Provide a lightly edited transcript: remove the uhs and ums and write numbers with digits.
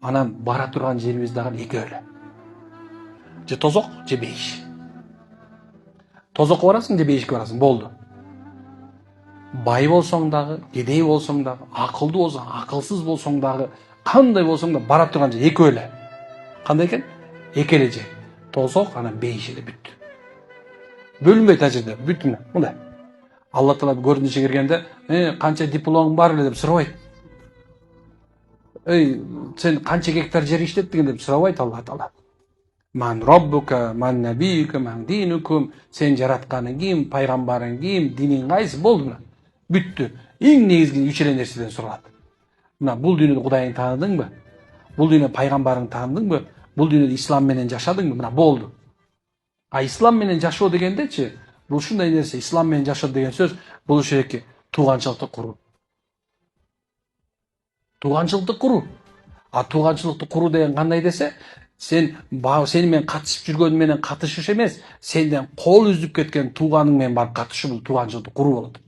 Анан бара турган жерибиз дагы экөө эле. Же тозок, же бейиш. Тозокко барасың, же бейишке барасың, болду. Бай болсоң дагы, кедей болсоң дагы, акылдуу болсоң, акылсыз болсоң дагы, кандай болсоң да бара турган жер экөө эле. Кандай экен? Эки эле жер. Тозок, анан бейиш эле бүт. Бөлүнбөйт ал жерде, бүт мындай. Алла Таала көрүнүшү киргенде, канча дипломуң бар эле деп сурабайт. Сен канча гектар жер иштеттиң деп сурабайт Алла Таала. Ман роббука, ман набиюка, ман динукум, сен жаратканың ким, пайгамбарың ким, диниң кайсы, болду мына. Бүттү. Эң негизги 3 эле нерседен суралат. Мына бул дүйнөдө Кудайың тааныдыңбы? Бул дүйнөдө пайгамбарың тааныдыңбы? Бул дүйнөдө ислам менен жашадыңбы? Мына болду. А ислам менен жашоо дегендечи, бул ушундай нерсе, ислам менен жашоо деген сөз, бул ушеки тууганчылыкты куруу. Тууганчылыкты куруу. А тууганчылыкты куруу деген кандай десе, сен сени менен катышып жүргөнү менен катышыш эмес, сенден кол үзүп кеткен тууганың менен барып катышуу, бул тууганчылыкты куруу болот.